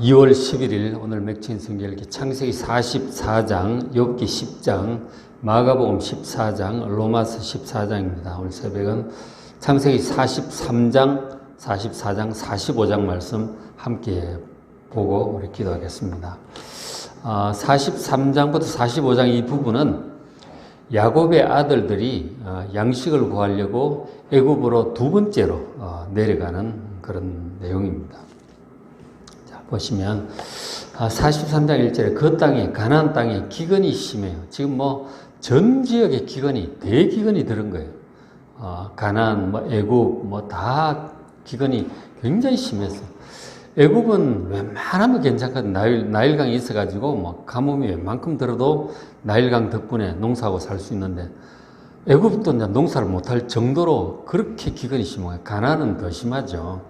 2월 11일 오늘 맥주인 성경읽기 창세기 44장, 욥기 10장, 마가복음 14장, 로마서 14장입니다. 오늘 새벽은 창세기 43장, 44장, 45장 말씀 함께 보고 우리 기도하겠습니다. 43장부터 45장 이 부분은 야곱의 아들들이 양식을 구하려고 애굽으로 두 번째로 내려가는 그런 내용입니다. 자, 보시면 43장 1절에 그 땅에 가나안 땅에 기근이 심해요. 지금 전 지역에 기근이 대기근이 들은 거예요. 가나안, 애굽 다 기근이 굉장히 심했어. 애굽은 웬만하면 괜찮거든. 나일강이 있어가지고 가뭄이 웬만큼 들어도 나일강 덕분에 농사하고 살 수 있는데 애굽도 이제 농사를 못할 정도로 그렇게 기근이 심해요. 가나안은 더 심하죠.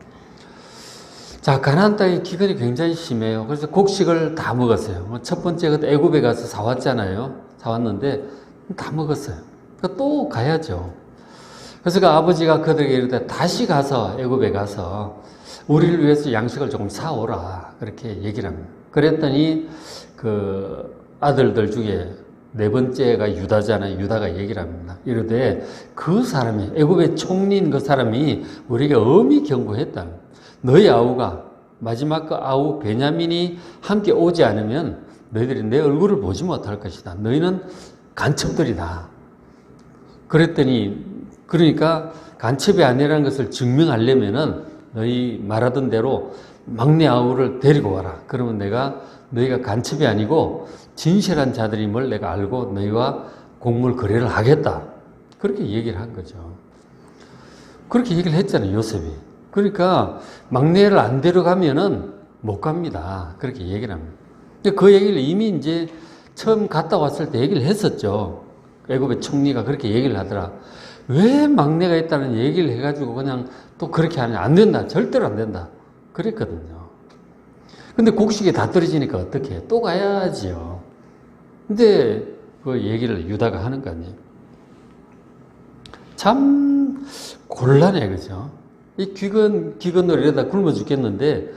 자, 가나안 땅에 기근이 굉장히 심해요. 그래서 곡식을 다 먹었어요. 첫 번째 그때 애굽에 가서 사왔잖아요. 사왔는데 다 먹었어요. 그러니까 또 가야죠. 그래서 그 아버지가 그들에게 이르되 다시 가서 애굽에 가서 우리를 위해서 양식을 조금 사오라. 그렇게 얘기를 합니다. 그랬더니 그 아들들 중에 네 번째가 유다잖아요. 유다가 얘기를 합니다. 이르되 그 사람이, 애굽의 총리인 그 사람이 우리에게 엄히 경고했다. 너희 아우가, 마지막 그 아우 베냐민이 함께 오지 않으면 너희들이 내 얼굴을 보지 못할 것이다. 너희는 간첩들이다. 그랬더니, 그러니까 간첩이 아니라는 것을 증명하려면은 너희 말하던 대로 막내 아우를 데리고 와라. 그러면 내가 너희가 간첩이 아니고 진실한 자들임을 내가 알고 너희와 곡물 거래를 하겠다. 그렇게 얘기를 한 거죠. 그렇게 얘기를 했잖아요, 요셉이. 그러니까 막내를 안 데려가면은 못 갑니다. 그렇게 얘기를 합니다. 그 얘기를 이미 이제 처음 갔다 왔을 때 얘기를 했었죠. 애굽의 총리가 그렇게 얘기를 하더라. 왜 막내가 있다는 얘기를 해가지고 그냥 또 그렇게 하냐. 안 된다. 절대로 안 된다. 그랬거든요. 근데 곡식이 다 떨어지니까 어떻게 해? 또 가야지요. 근데 그 얘기를 유다가 하는 거 아니에요. 참 곤란해, 그죠? 이 기근으로 이러다 굶어 죽겠는데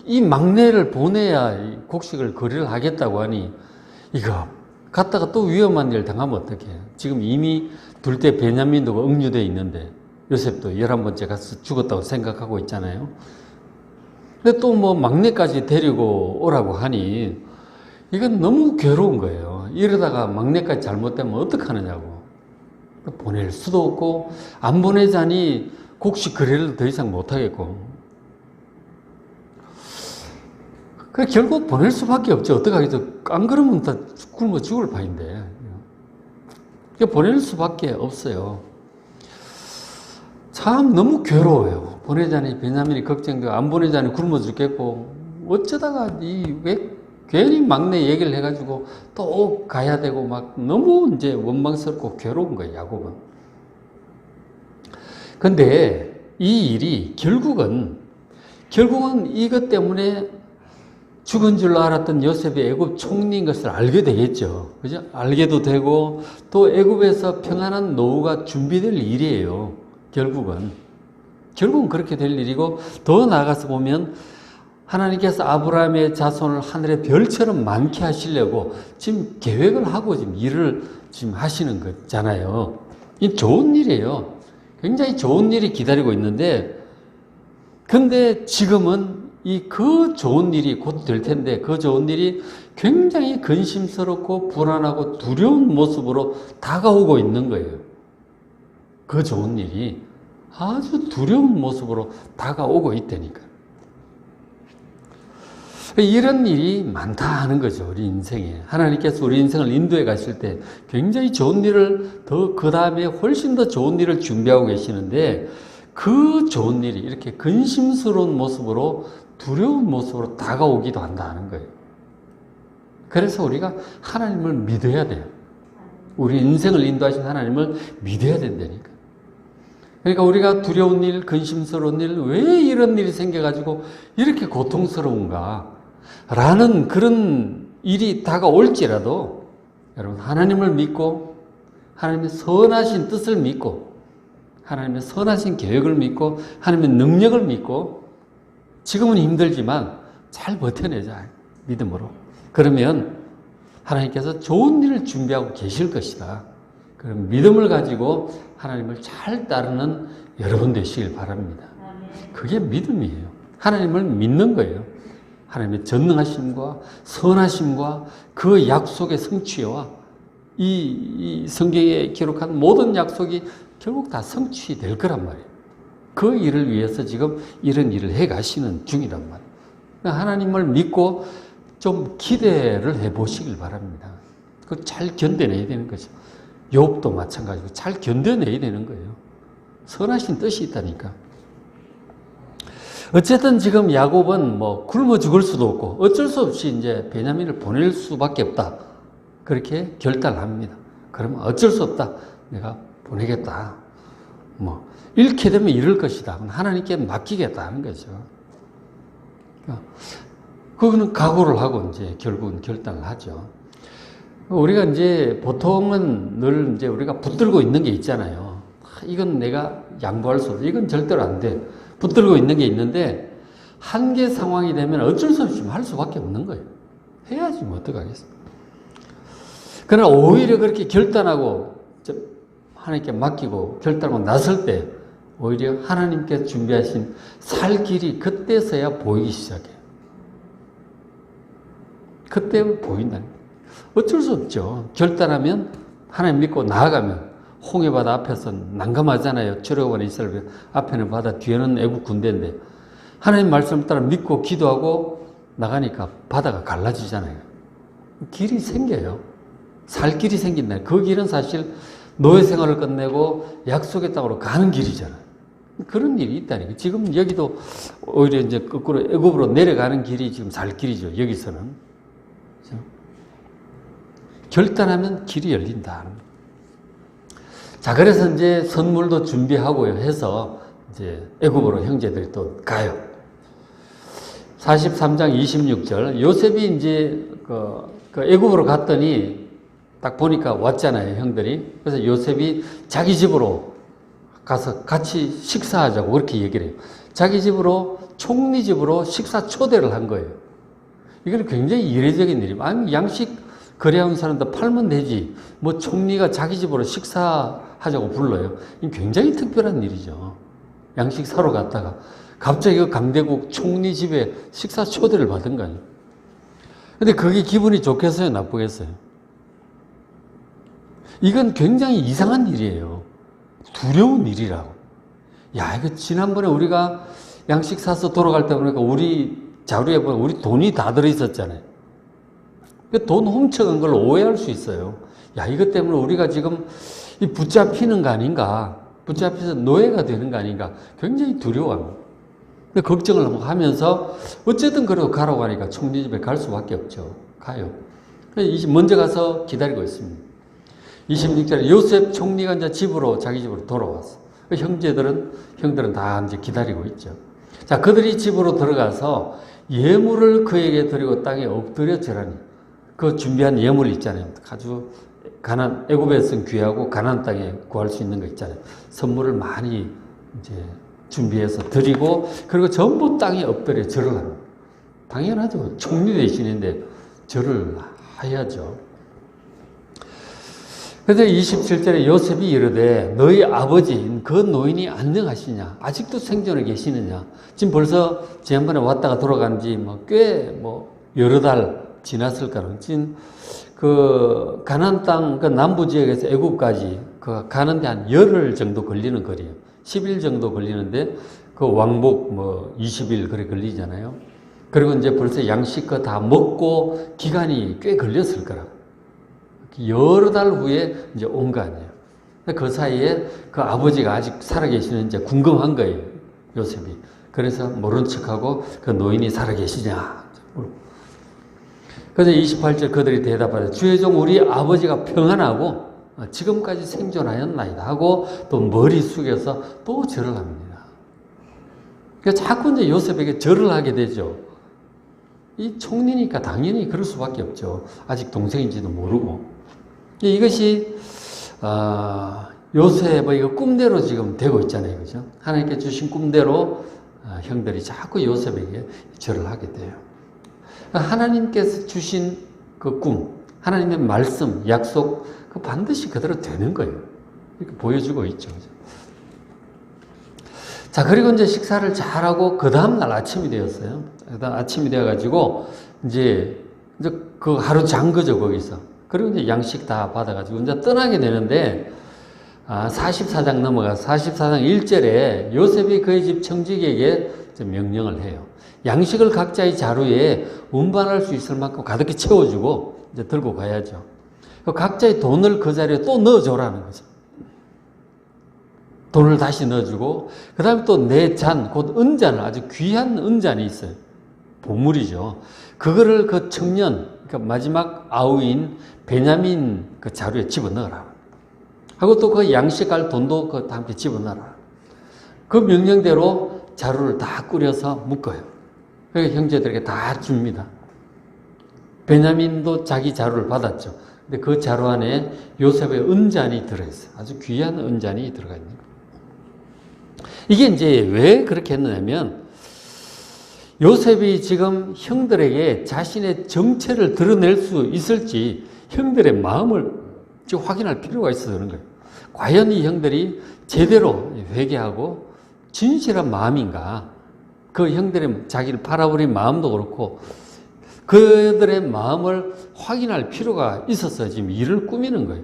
이 막내를 보내야 이 곡식을 거래를 하겠다고 하니 이거 갔다가 또 위험한 일 당하면 어떡해. 지금 이미 둘째 베냐민도 억류되어 있는데 요셉도 11번째 가서 죽었다고 생각하고 있잖아요. 근데 또 막내까지 데리고 오라고 하니 이건 너무 괴로운 거예요. 이러다가 막내까지 잘못되면 어떡하느냐고. 보낼 수도 없고 안 보내자니 곡식 거래를 더 이상 못하겠고. 그래서 결국 보낼 수밖에 없죠. 어떡하겠어. 안 그러면 다 굶어 죽을 판인데. 보낼 수밖에 없어요. 참 너무 괴로워요. 보내자니 베냐민이 걱정되고 안 보내자니 굶어 죽겠고 어쩌다가 왜 괜히 막내 얘기를 해가지고 또 가야 되고 너무 이제 원망스럽고 괴로운 거예요, 야곱은. 근데 이 일이 결국은 이것 때문에 죽은 줄로 알았던 요셉이 애굽 총리인 것을 알게 되겠죠. 그죠? 알게도 되고 또 애굽에서 평안한 노후가 준비될 일이에요. 결국은 그렇게 될 일이고 더 나아가서 보면 하나님께서 아브라함의 자손을 하늘의 별처럼 많게 하시려고 지금 계획을 하고 지금 일을 지금 하시는 거잖아요. 이 좋은 일이에요. 굉장히 좋은 일이 기다리고 있는데 근데 지금은 그 좋은 일이 곧 될 텐데 그 좋은 일이 굉장히 근심스럽고 불안하고 두려운 모습으로 다가오고 있는 거예요. 그 좋은 일이 아주 두려운 모습으로 다가오고 있다니까. 이런 일이 많다 하는 거죠. 우리 인생에. 하나님께서 우리 인생을 인도해 가실 때 굉장히 좋은 일을 그 다음에 훨씬 더 좋은 일을 준비하고 계시는데 그 좋은 일이 이렇게 근심스러운 모습으로 두려운 모습으로 다가오기도 한다는 거예요. 그래서 우리가 하나님을 믿어야 돼요. 우리 인생을 인도하신 하나님을 믿어야 된다니까. 그러니까 우리가 두려운 일, 근심스러운 일, 왜 이런 일이 생겨가지고 이렇게 고통스러운가? 라는 그런 일이 다가올지라도 여러분 하나님을 믿고 하나님의 선하신 뜻을 믿고 하나님의 선하신 계획을 믿고 하나님의 능력을 믿고 지금은 힘들지만 잘 버텨내자. 믿음으로. 그러면 하나님께서 좋은 일을 준비하고 계실 것이다. 그럼 믿음을 가지고 하나님을 잘 따르는 여러분 되시길 바랍니다. 그게 믿음이에요. 하나님을 믿는 거예요. 하나님의 전능하심과 선하심과 그 약속의 성취와 이 성경에 기록한 모든 약속이 결국 다 성취될 거란 말이에요. 그 일을 위해서 지금 이런 일을 해 가시는 중이란 말이에요. 하나님을 믿고 좀 기대를 해 보시길 바랍니다. 그 잘 견뎌내야 되는 거죠. 욥도 마찬가지고 잘 견뎌내야 되는 거예요. 선하신 뜻이 있다니까. 어쨌든 지금 야곱은 뭐 굶어 죽을 수도 없고 어쩔 수 없이 이제 베냐민을 보낼 수밖에 없다. 그렇게 결단을 합니다. 그러면 어쩔 수 없다. 내가 보내겠다. 뭐 잃게 되면 잃을 것이다. 하나님께 맡기겠다는 거죠. 그거는 각오를 하고 이제 결국은 결단을 하죠. 우리가 이제 보통은 늘 이제 우리가 붙들고 있는 게 있잖아요. 이건 내가 양보할 수 없어. 이건 절대로 안 돼. 붙들고 있는 게 있는데 한계 상황이 되면 어쩔 수 없이 할 수밖에 없는 거예요. 해야지 뭐 어떡하겠어. 그러나 오히려 그렇게 결단하고 하나님께 맡기고 결단하고 나설 때 오히려 하나님께 준비하신 살 길이 그때서야 보이기 시작해요. 그때 보인다는 거예요. 어쩔 수 없죠. 결단하면 하나님 믿고 나아가면 홍해바다 앞에서 난감하잖아요. 출애굽하는 이스라엘 앞에는 바다, 뒤에는 애국 군대인데 하나님 말씀을 따라 믿고 기도하고 나가니까 바다가 갈라지잖아요. 길이 생겨요. 살 길이 생긴다. 그 길은 사실 노예 생활을 끝내고 약속의 땅으로 가는 길이잖아요. 그런 일이 있다니까. 지금 여기도 오히려 이제 거꾸로 애굽으로 내려가는 길이 지금 살 길이죠. 여기서는. 결단하면 길이 열린다. 자, 그래서 이제 선물도 준비하고요 해서 이제 애굽으로 형제들이 또 가요. 43장 26절. 요셉이 이제 그 애굽으로 갔더니 딱 보니까 왔잖아요, 형들이. 그래서 요셉이 자기 집으로 가서 같이 식사하자고 그렇게 얘기를 해요. 자기 집으로, 총리 집으로 식사 초대를 한 거예요. 이건 굉장히 이례적인 일이에요. 아니, 양식 거래한 사람도 팔면 되지. 뭐 총리가 자기 집으로 식사하자고 불러요. 이건 굉장히 특별한 일이죠. 양식 사러 갔다가 갑자기 그 강대국 총리 집에 식사 초대를 받은 거 아니에요. 근데 그게 기분이 좋겠어요? 나쁘겠어요? 이건 굉장히 이상한 일이에요. 두려운 일이라고. 야, 이거 지난번에 우리가 양식 사서 돌아갈 때 보니까 우리 자료에 보면 우리 돈이 다 들어있었잖아요. 돈 훔쳐간 걸 오해할 수 있어요. 야, 이것 때문에 우리가 지금 붙잡히는 거 아닌가? 붙잡혀서 노예가 되는 거 아닌가? 굉장히 두려워합니다. 근데 걱정을 하면서 어쨌든 그래도 가라고 하니까 총리 집에 갈 수밖에 없죠. 가요. 먼저 가서 기다리고 있습니다. 26절에 요셉 총리가 이제 집으로, 자기 집으로 돌아왔어. 형들은 다 이제 기다리고 있죠. 자, 그들이 집으로 들어가서 예물을 그에게 드리고 땅에 엎드려 절하니. 그 준비한 예물 있잖아요. 아주 애굽에서는 귀하고 가나안 땅에 구할 수 있는 거 있잖아요. 선물을 많이 이제 준비해서 드리고, 그리고 전부 땅에 엎드려 절을 합니다. 당연하죠. 총리 대신인데 절을 해야죠. 그래서 27절에 요셉이 이르되 너희 아버지인 그 노인이 안녕하시냐? 아직도 생존해 계시느냐? 지금 벌써 지난번에 왔다가 돌아간 지 꽤 여러 달 지났을 거는 지금 그 가나안 땅 그 남부 지역에서 애굽까지 그 가는데 한 열흘 정도 걸리는 거리예요. 10일 정도 걸리는데 그 왕복 20일 그래 걸리잖아요. 그리고 이제 벌써 양식 거 다 먹고 기간이 꽤 걸렸을 거라. 여러 달 후에 이제 온 거 아니에요. 그 사이에 그 아버지가 아직 살아계시는지 궁금한 거예요, 요셉이. 그래서 모른 척하고 그 노인이 살아계시냐. 그래서 28절 그들이 대답하되 주의 종 우리 아버지가 평안하고 지금까지 생존하였나이다 하고 또 머리 숙여서 또 절을 합니다. 그러니까 자꾸 이제 요셉에게 절을 하게 되죠. 이 총리니까 당연히 그럴 수밖에 없죠. 아직 동생인지도 모르고. 이것이 요셉의 이거 꿈대로 지금 되고 있잖아요. 그죠? 하나님께 주신 꿈대로 형들이 자꾸 요셉에게 절을 하게 돼요. 하나님께서 주신 그 꿈, 하나님의 말씀, 약속, 그 반드시 그대로 되는 거예요. 이렇게 보여주고 있죠. 자, 그리고 이제 식사를 잘하고, 그 다음날 아침이 되었어요. 아침이 되어가지고, 이제 그 하루 잔 거죠, 거기서. 그리고 이제 양식 다 받아가지고, 이제 떠나게 되는데, 44장 넘어가 44장 1절에 요셉이 그의 집 청지기에게 명령을 해요. 양식을 각자의 자루에 운반할 수 있을 만큼 가득히 채워주고 이제 들고 가야죠. 각자의 돈을 그 자리에 또 넣어줘라는 거죠. 돈을 다시 넣어주고, 그 다음에 또 내 잔, 곧 은잔을, 아주 귀한 은잔이 있어요. 보물이죠. 그거를 그 청년, 그러니까 마지막 아우인 베냐민 그 자루에 집어넣어라. 하고 또 그 양식할 돈도 그 함께 집어넣어라. 그 명령대로 자루를 다 꾸려서 묶어요. 그래서 형제들에게 다 줍니다. 베냐민도 자기 자루를 받았죠. 근데 그 자루 안에 요셉의 은잔이 들어있어요. 아주 귀한 은잔이 들어가 있는 거예요. 이게 이제 왜 그렇게 했느냐면, 요셉이 지금 형들에게 자신의 정체를 드러낼 수 있을지 형들의 마음을 지금 확인할 필요가 있어서 그런 거예요. 과연 이 형들이 제대로 회개하고 진실한 마음인가? 그 형들의 자기를 팔아버린 마음도 그렇고 그들의 마음을 확인할 필요가 있어서 지금 일을 꾸미는 거예요.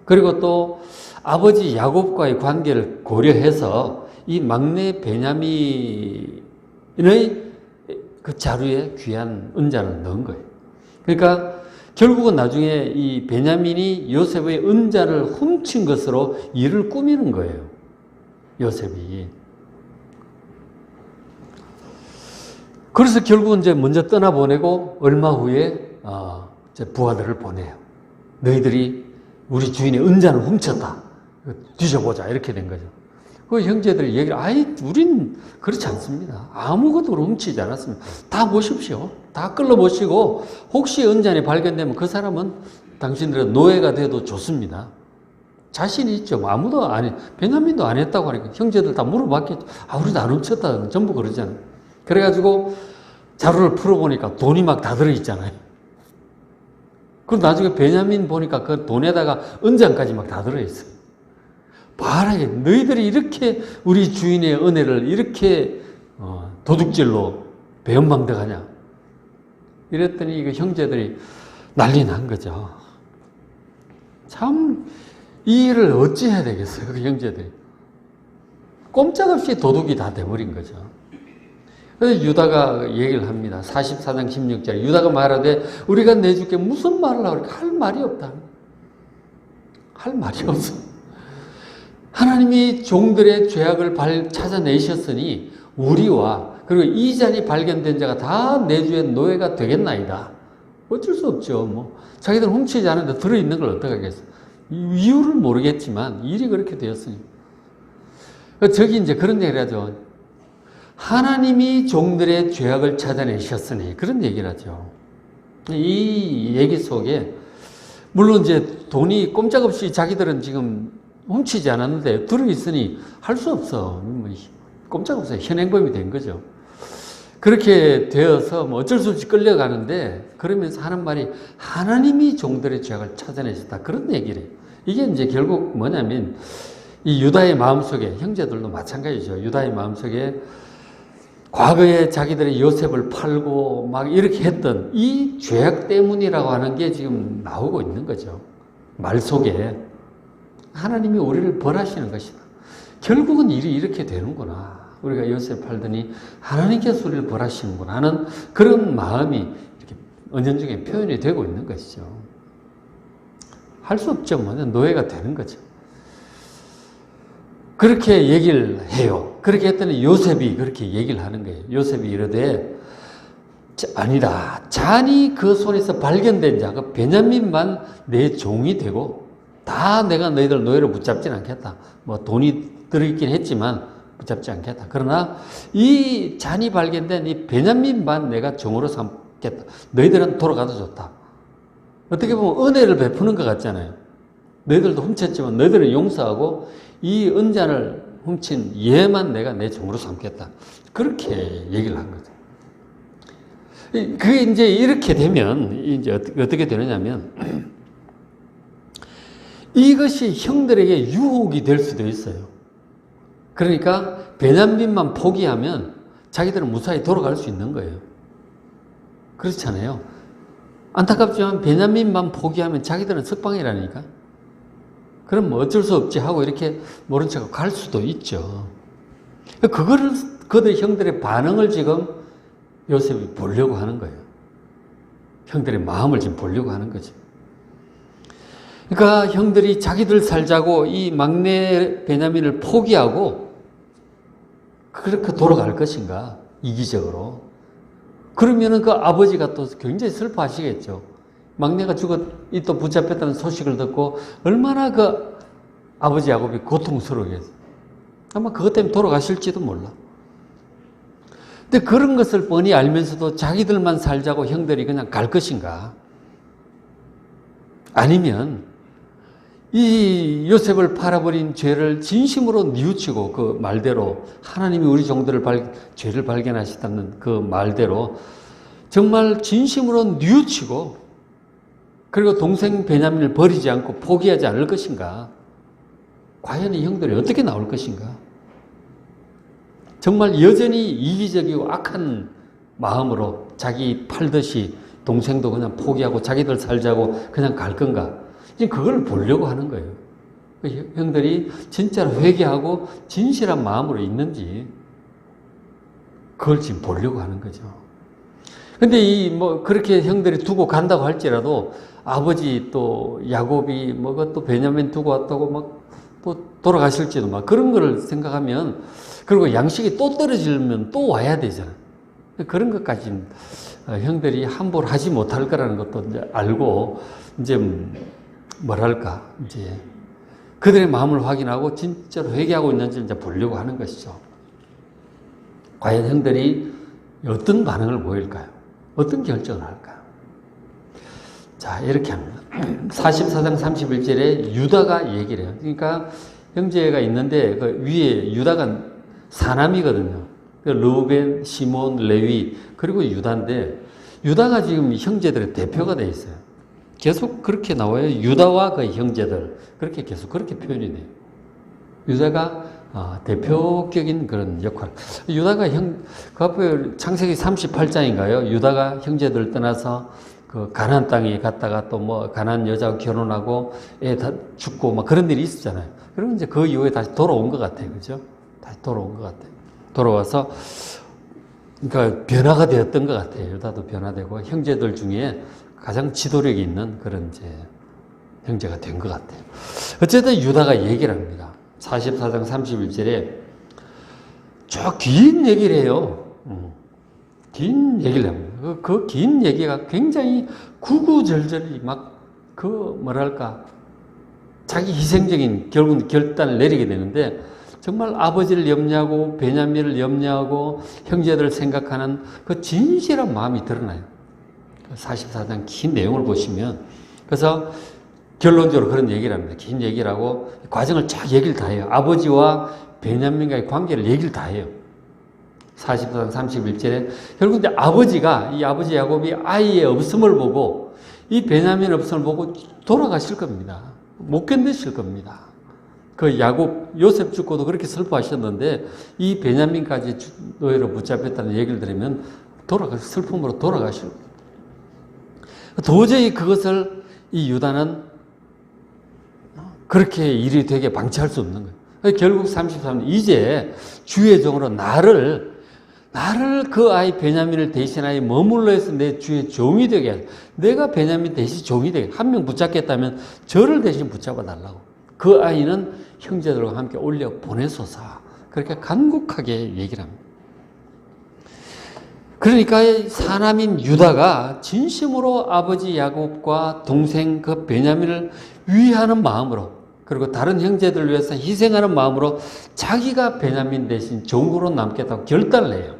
그리고 또 아버지 야곱과의 관계를 고려해서 이 막내 베냐민의 그 자루에 귀한 은잔을 넣은 거예요. 그러니까 결국은 나중에 이 베냐민이 요셉의 은잔을 훔친 것으로 일을 꾸미는 거예요. 요셉이. 그래서 결국은 이제 먼저 떠나보내고 얼마 후에 이제 부하들을 보내요. 너희들이 우리 주인의 은잔을 훔쳤다. 뒤져보자. 이렇게 된 거죠. 그 형제들이 얘기를, 우린 그렇지 않습니다. 아무것도 훔치지 않았습니다. 다 보십시오. 다 끌어보시고, 혹시 은잔이 발견되면 그 사람은 당신들의 노예가 돼도 좋습니다. 자신이 있죠. 아무도 베냐민도 안 했다고 하니까 형제들 다 물어봤겠죠. 우리도 안 훔쳤다. 전부 그러잖아요. 그래가지고 자루를 풀어보니까 돈이 막 다 들어있잖아요. 그럼 나중에 베냐민 보니까 그 돈에다가 은잔까지 막 다 들어있어요. 봐라, 너희들이 이렇게 우리 주인의 은혜를 이렇게 도둑질로 배은망덕하냐. 이랬더니 이거 형제들이 난리 난 거죠. 참, 이 일을 어찌 해야 되겠어요, 그 형제들이. 꼼짝없이 도둑이 다 돼버린 거죠. 그래서 유다가 얘기를 합니다. 44장 16절. 유다가 말하되 우리가 내줄게 무슨 말을 하고 할 말이 없다. 할 말이 없어. 하나님이 종들의 죄악을 찾아내셨으니 우리와 그리고 이 잔이 발견된 자가 다 내 주의 노예가 되겠나이다. 어쩔 수 없죠. 자기들 훔치지 않은데 들어있는 걸 어떻게 하겠어. 이유를 모르겠지만 일이 그렇게 되었으니. 저기 이제 그런 얘기를 하죠. 하나님이 종들의 죄악을 찾아내셨으니 그런 얘기를 하죠. 이 얘기 속에 물론 이제 돈이 꼼짝없이 자기들은 지금 훔치지 않았는데 들어있으니 할 수 없어. 꼼짝없어요. 현행범이 된 거죠. 그렇게 되어서 어쩔 수 없이 끌려가는데 그러면서 하는 말이 하나님이 종들의 죄악을 찾아내셨다. 그런 얘기를 해요. 이게 이제 결국 뭐냐면 이 유다의 마음속에 형제들도 마찬가지죠. 유다의 마음속에 과거에 자기들이 요셉을 팔고 막 이렇게 했던 이 죄악 때문이라고 하는 게 지금 나오고 있는 거죠. 말 속에. 하나님이 우리를 벌하시는 것이다. 결국은 일이 이렇게 되는구나. 우리가 요셉 팔더니 하나님께서 우리를 벌하시는구나 하는 그런 마음이 이렇게 은연중에 표현이 되고 있는 것이죠. 할 수 없죠. 노예가 되는 거죠. 그렇게 얘기를 해요. 그렇게 했더니 요셉이 그렇게 얘기를 하는 거예요. 요셉이 이르되 아니다. 잔이 그 손에서 발견된 자, 그 베냐민만 내 종이 되고 다 내가 너희들 노예로 붙잡지는 않겠다. 돈이 들어있긴 했지만 붙잡지 않겠다. 그러나 이 잔이 발견된 이 베냐민만 내가 종으로 삼겠다. 너희들은 돌아가도 좋다. 어떻게 보면 은혜를 베푸는 것 같잖아요. 너희들도 훔쳤지만 너희들은 용서하고 이 은잔을 훔친 얘만 내가 내 종으로 삼겠다. 그렇게 얘기를 한 거죠. 그게 이제 이렇게 되면 이제 어떻게 되느냐면 이것이 형들에게 유혹이 될 수도 있어요. 그러니까 베냐민만 포기하면 자기들은 무사히 돌아갈 수 있는 거예요. 그렇잖아요. 안타깝지만 베냐민만 포기하면 자기들은 석방이라니까. 그럼 뭐 어쩔 수 없지 하고 이렇게 모른 척 갈 수도 있죠. 그거를 그들 형들의 반응을 지금 요셉이 보려고 하는 거예요. 형들의 마음을 지금 보려고 하는 거죠. 그러니까 형들이 자기들 살자고 이 막내 베냐민을 포기하고 그렇게 돌아갈 것인가, 이기적으로. 그러면은 그 아버지가 또 굉장히 슬퍼하시겠죠. 막내가 또 붙잡혔다는 소식을 듣고 얼마나 그 아버지 야곱이 고통스러우겠어요. 아마 그것 때문에 돌아가실지도 몰라. 근데 그런 것을 뻔히 알면서도 자기들만 살자고 형들이 그냥 갈 것인가? 아니면 이 요셉을 팔아버린 죄를 진심으로 뉘우치고 그 말대로 하나님이 우리 종들을 죄를 발견하셨다는 그 말대로 정말 진심으로 뉘우치고 그리고 동생 베냐민을 버리지 않고 포기하지 않을 것인가? 과연 이 형들이 어떻게 나올 것인가? 정말 여전히 이기적이고 악한 마음으로 자기 팔듯이 동생도 그냥 포기하고 자기들 살자고 그냥 갈 건가? 이제 그걸 보려고 하는 거예요. 형들이 진짜로 회개하고 진실한 마음으로 있는지 그걸 지금 보려고 하는 거죠. 근데 그렇게 형들이 두고 간다고 할지라도 아버지 또 야곱이 또 베냐민 두고 왔다고 또 돌아가실지도 그런 거를 생각하면, 그리고 양식이 또 떨어지면 또 와야 되잖아. 그런 것까지 형들이 함부로 하지 못할 거라는 것도 이제 알고, 이제 뭐랄까, 이제 그들의 마음을 확인하고 진짜로 회개하고 있는지 이제 보려고 하는 것이죠. 과연 형들이 어떤 반응을 보일까요? 어떤 결정을 할까요? 자, 이렇게 합니다. 44장 31절에 유다가 얘기를 해요. 그러니까 형제가 있는데 그 위에 유다가 사남이거든요. 르우벤, 시몬, 레위, 그리고 유다인데 유다가 지금 형제들의 대표가 되어 있어요. 계속 그렇게 나와요. 유다와 그 형제들. 그렇게 계속 그렇게 표현이 돼요. 유다가 대표격인 그런 역할. 유다가 그 앞에 창세기 38장인가요? 유다가 형제들 떠나서 그 가나안 땅에 갔다가 또 가나안 여자와 결혼하고 애 다 죽고 그런 일이 있었잖아요. 그러면 이제 그 이후에 다시 돌아온 것 같아요. 그죠? 다시 돌아온 것 같아요. 돌아와서 그러니까 변화가 되었던 것 같아요. 유다도 변화되고 형제들 중에 가장 지도력이 있는 그런 이제 형제가 된 것 같아요. 어쨌든 유다가 얘기를 합니다. 44장 31절에 쭉 긴 얘기를 해요. 긴 얘기를 합니다. 그 긴 얘기가 굉장히 구구절절히 뭐랄까, 자기 희생적인 결국은 결단을 내리게 되는데, 정말 아버지를 염려하고 베냐민을 염려하고 형제들을 생각하는 그 진실한 마음이 드러나요. 44장 긴 내용을 보시면. 그래서 결론적으로 그런 얘기를 합니다. 긴 얘기를 하고 과정을 쫙 얘기를 다 해요. 아버지와 베냐민과의 관계를 얘기를 다 해요. 44장 31절에 결국 이제 이 아버지 야곱이 아이의 없음을 보고, 이 베냐민 없음을 보고 돌아가실 겁니다. 못 견디실 겁니다. 그 요셉 죽고도 그렇게 슬퍼하셨는데 이 베냐민까지 노예로 붙잡혔다는 얘기를 들으면 슬픔으로 돌아가실 겁니다. 도저히 그것을 이 유다는 그렇게 일이 되게 방치할 수 없는 거예요. 결국 33년 이제 주의 종으로 나를 그 아이 베냐민을 대신하여 머물러 해서 내 주의 종이 되게 하라. 내가 베냐민 대신 종이 되게, 한 명 붙잡겠다면 저를 대신 붙잡아 달라고. 그 아이는 형제들과 함께 올려 보내소서. 그렇게 간곡하게 얘기를 합니다. 그러니까 사남인 유다가 진심으로 아버지 야곱과 동생 그 베냐민을 위하는 마음으로, 그리고 다른 형제들을 위해서 희생하는 마음으로 자기가 베냐민 대신 종으로 남겠다고 결단을 해요.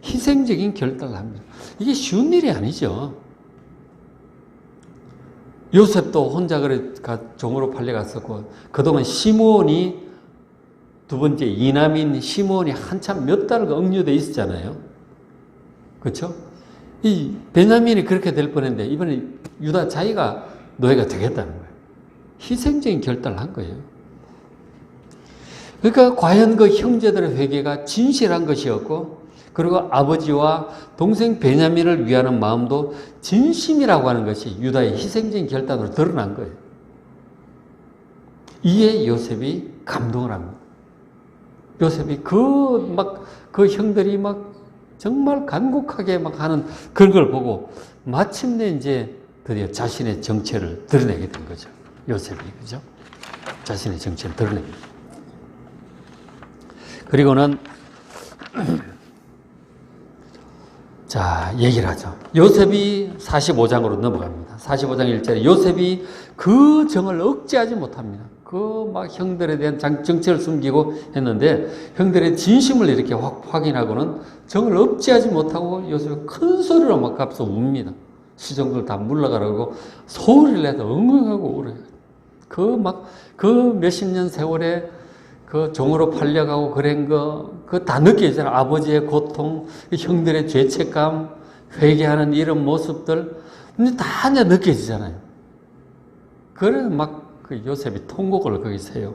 희생적인 결단을 합니다. 이게 쉬운 일이 아니죠. 요셉도 혼자 종으로 팔려갔었고, 그동안 시므온이, 두 번째 이남인 시므온이 한참 몇 달을 억류되어 있었잖아요. 그렇죠? 이 베냐민이 그렇게 될 뻔했는데 이번에 유다 자기가 노예가 되겠다는 거예요. 희생적인 결단을 한 거예요. 그러니까 과연 그 형제들의 회개가 진실한 것이었고, 그리고 아버지와 동생 베냐민을 위하는 마음도 진심이라고 하는 것이 유다의 희생적인 결단으로 드러난 거예요. 이에 요셉이 감동을 합니다. 요셉이 그 형들이 막 정말 간곡하게 막 하는 그런 걸 보고 마침내 이제 드디어 자신의 정체를 드러내게 된 거죠. 요셉이, 그죠? 자신의 정체를 드러냅니다. 그리고는 자, 얘기를 하죠. 요셉이 45장으로 넘어갑니다. 45장 1절에 요셉이 그 정을 억제하지 못합니다. 그 막 형들에 대한 정체를 숨기고 했는데 형들의 진심을 이렇게 확인하고는 정을 억제하지 못하고 요셉이 큰 소리로 막 앞서 웁니다. 시종들 다 물러가라고 소리를 내서 엉엉하고 울어요. 그 몇십 년 세월에 그 종으로 팔려가고 그런 그거 다 느껴지잖아요. 아버지의 고통, 형들의 죄책감, 회개하는 이런 모습들, 근데 다 이제 느껴지잖아요. 그래서 막 그 요셉이 통곡을 거기서 해요.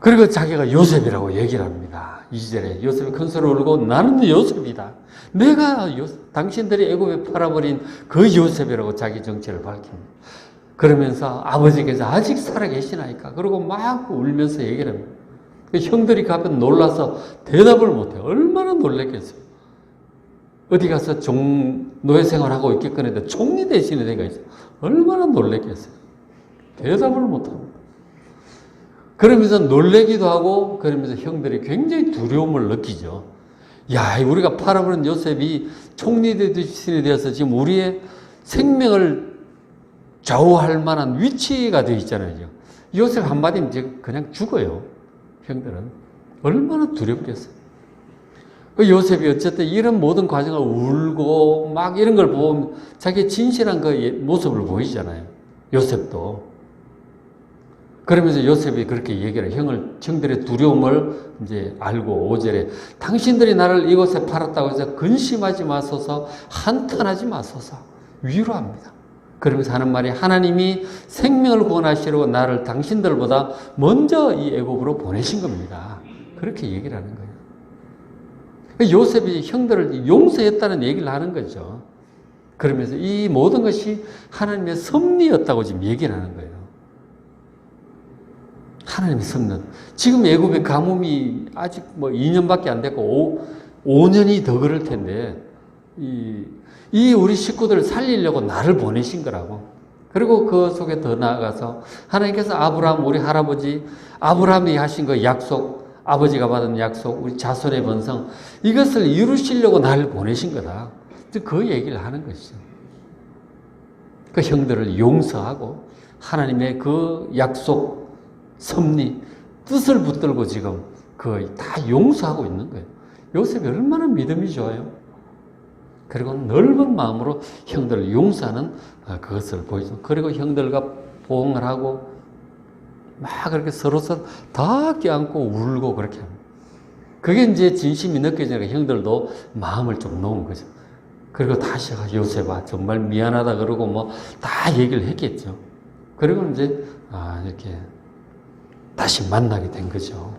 그리고 자기가 요셉이라고 얘기를 합니다. 2절에 요셉이 큰 소리로 울고 나는 요셉이다. 내가 당신들이 애굽에 팔아버린 그 요셉이라고 자기 정체를 밝힙니다. 그러면서 아버지께서 아직 살아계시나이까? 그러고 막 울면서 얘기를 합니다. 형들이 가면 놀라서 대답을 못해요. 얼마나 놀랬겠어요. 어디 가서 노예 생활하고 있겠거니 총리 대신에 내가 있어요. 얼마나 놀랬겠어요. 대답을 못합니다. 그러면서 놀래기도 하고 그러면서 형들이 굉장히 두려움을 느끼죠. 야, 우리가 팔아버린 요셉이 총리 대신이 되어서 지금 우리의 생명을 좌우할 만한 위치가 되어 있잖아요. 요셉 한마디면 이제 그냥 죽어요. 형들은. 얼마나 두렵겠어요. 그 요셉이 어쨌든 이런 모든 과정을 울고 막 이런 걸 보면 자기의 진실한 그 모습을 보이잖아요. 요셉도. 그러면서 요셉이 그렇게 얘기를 해요. 형들의 두려움을 이제 알고 5절에 당신들이 나를 이곳에 팔았다고 해서 근심하지 마소서, 한탄하지 마소서 위로합니다. 그러면서 하는 말이 하나님이 생명을 구원하시려고 나를 당신들보다 먼저 이 애굽으로 보내신 겁니다. 그렇게 얘기를 하는 거예요. 요셉이 형들을 용서했다는 얘기를 하는 거죠. 그러면서 이 모든 것이 하나님의 섭리였다고 지금 얘기를 하는 거예요. 하나님의 섭리. 지금 애굽의 가뭄이 아직 2년밖에 안 됐고 5년이 더 그럴 텐데 이 우리 식구들을 살리려고 나를 보내신 거라고. 그리고 그 속에 더 나아가서 하나님께서 아브라함, 우리 할아버지 아브라함이 하신 그 약속, 아버지가 받은 약속, 우리 자손의 번성, 이것을 이루시려고 나를 보내신 거다. 그 얘기를 하는 것이죠. 그 형들을 용서하고 하나님의 그 약속, 섭리, 뜻을 붙들고 지금 다 용서하고 있는 거예요. 요셉이 얼마나 믿음이 좋아요. 그리고 넓은 마음으로 형들을 용서하는 그것을 보이죠. 그리고 형들과 보응을 하고 막 그렇게 서로 다 껴안고 울고 그렇게 합니다. 그게 이제 진심이 느껴지니까 형들도 마음을 좀 놓은 거죠. 그리고 다시 요셉아 정말 미안하다 그러고 다 얘기를 했겠죠. 그리고 이제 이렇게 다시 만나게 된 거죠.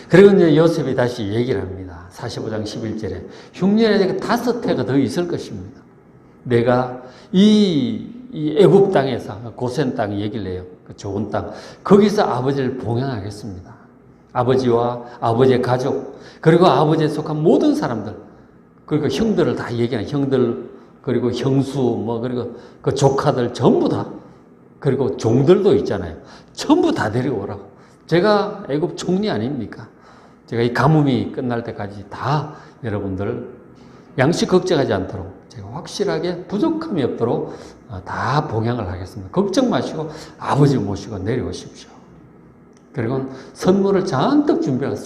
그리고 이제 요셉이 다시 얘기를 합니다. 45장 11절에 흉년에 5해가 더 있을 것입니다. 내가 이 애굽 땅에서 고센 땅 얘기를 해요. 그 좋은 땅. 거기서 아버지를 봉양하겠습니다. 아버지와 아버지의 가족, 그리고 아버지에 속한 모든 사람들, 그리고 형들을 다 얘기하는 형들, 그리고 형수, 그리고 그 조카들 전부 다, 그리고 종들도 있잖아요. 전부 다 데려오라고. 제가 애굽 총리 아닙니까? 제가 이 가뭄이 끝날 때까지 다 여러분들 양식 걱정하지 않도록 제가 확실하게 부족함이 없도록 다 봉양을 하겠습니다. 걱정 마시고 아버지 모시고 내려오십시오. 그리고 선물을 잔뜩 준비하고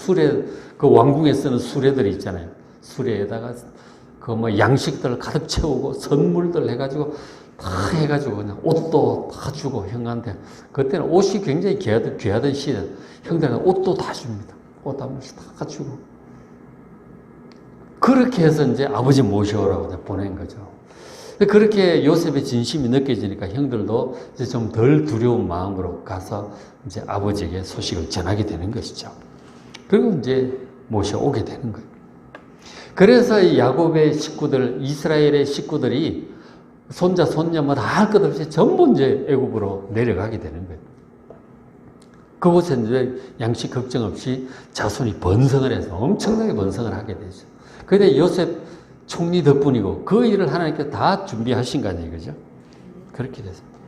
그 왕궁에 쓰는 수레들이 있잖아요. 수레에다가 양식들 가득 채우고 선물들 해가지고 다 해가지고 그냥 옷도 다 주고 형한테. 그때는 옷이 굉장히 귀하던 시대. 형들은 옷도 다 줍니다. 옷 한 번씩 다 주고. 그렇게 해서 이제 아버지 모셔오라고 보낸 거죠. 그렇게 요셉의 진심이 느껴지니까 형들도 이제 좀 덜 두려운 마음으로 가서 이제 아버지에게 소식을 전하게 되는 것이죠. 그리고 이제 모셔오게 되는 거예요. 그래서 이 야곱의 식구들, 이스라엘의 식구들이 손자, 손녀 다 할 것 없이 전부 이제 애굽으로 내려가게 되는 거예요. 그곳에 이제 양식 걱정 없이 자손이 번성을 해서 엄청나게 번성을 하게 되죠. 그런데 요셉 총리 덕분이고 그 일을 하나님께 다 준비하신 거 아니에요, 그죠? 그렇게 됐습니다.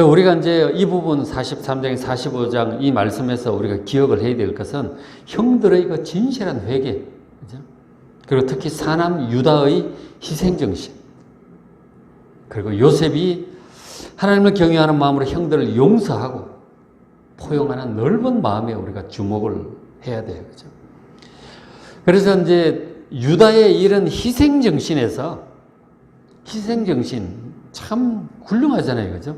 우리가 이제 이 부분 43장, 45장 이 말씀에서 우리가 기억을 해야 될 것은 형들의 그 진실한 회개, 그죠? 그리고 특히 사남 유다의 희생정신, 그리고 요셉이 하나님을 경외하는 마음으로 형들을 용서하고 포용하는 넓은 마음에 우리가 주목을 해야 돼요, 그죠? 그래서 이제 유다의 이런 희생정신에서, 희생정신 참 훌륭하잖아요, 그죠?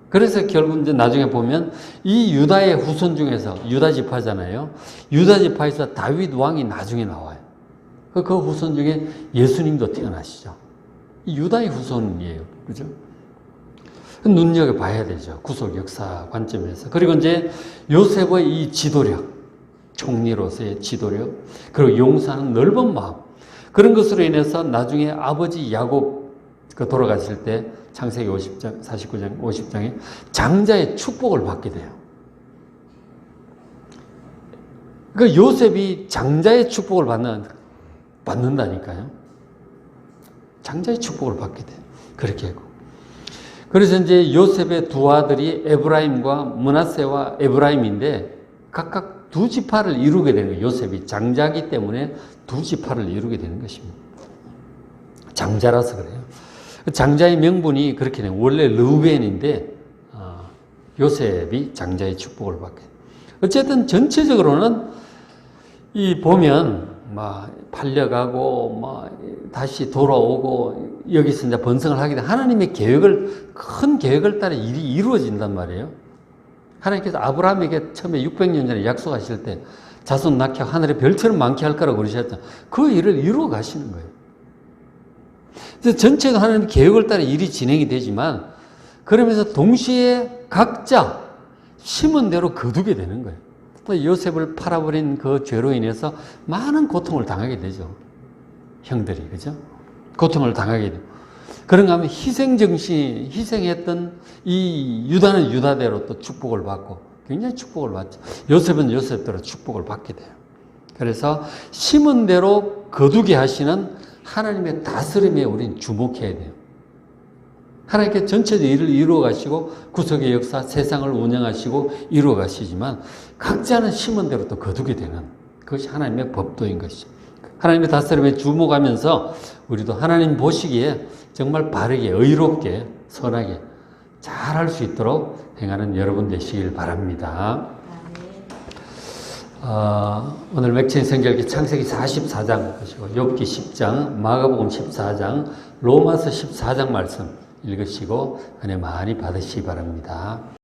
그래서 결국 이제 나중에 보면 이 유다의 후손 중에서 유다 지파잖아요. 유다 지파에서 다윗 왕이 나중에 나와요. 그 후손 중에 예수님도 태어나시죠. 유다의 후손이에요, 그죠? 눈여겨봐야 되죠. 구속 역사 관점에서. 그리고 이제 요셉의 이 지도력, 총리로서의 지도력, 그리고 용서하는 넓은 마음, 그런 것으로 인해서 나중에 아버지 야곱 돌아가실 때 창세기 50장, 49장, 50장에 장자의 축복을 받게 돼요. 그러니까 요셉이 장자의 축복을 받는다니까요. 장자의 축복을 받게 돼요. 그렇게 하고. 그래서 이제 요셉의 두 아들이 에브라임과 므낫세와 에브라임인데 각각 두 지파를 이루게 되는 거예요. 요셉이 장자기 때문에 두 지파를 이루게 되는 것입니다. 장자라서 그래요. 장자의 명분이 그렇게 돼요. 원래 르우벤인데 요셉이 장자의 축복을 받게 돼요. 어쨌든 전체적으로는 이 보면 막 팔려가고 막 다시 돌아오고 여기서 이제 번성을 하게 돼. 하나님의 계획을, 큰 계획을 따라 일이 이루어진단 말이에요. 하나님께서 아브라함에게 처음에 600년 전에 약속하실 때 자손 낳게 하늘의 별처럼 많게 할 거라고 그러셨잖아요. 그 일을 이루어 가시는 거예요. 그래서 전체가 하나님의 계획을 따라 일이 진행이 되지만 그러면서 동시에 각자 심은 대로 거두게 되는 거예요. 요셉을 팔아버린 그 죄로 인해서 많은 고통을 당하게 되죠. 형들이, 그죠? 고통을 당하게 돼요. 그런가 하면 희생정신, 희생했던 이 유다는 유다대로 또 축복을 받고 굉장히 축복을 받죠. 요셉은 요셉대로 축복을 받게 돼요. 그래서 심은 대로 거두게 하시는 하나님의 다스림에 우리는 주목해야 돼요. 하나님께 전체적 일을 이루어 가시고 구속의 역사, 세상을 운영하시고 이루어 가시지만 각자는 심은 대로 또 거두게 되는 그것이 하나님의 법도인 것이죠. 하나님의 다스림에 주목하면서 우리도 하나님 보시기에 정말 바르게, 의롭게, 선하게 잘 할 수 있도록 행하는 여러분 되시길 바랍니다. 오늘 맥체인 성결기 창세기 44장 보시고 욥기 10장, 마가복음 14장, 로마서 14장 말씀 읽으시고 은혜 많이 받으시기 바랍니다.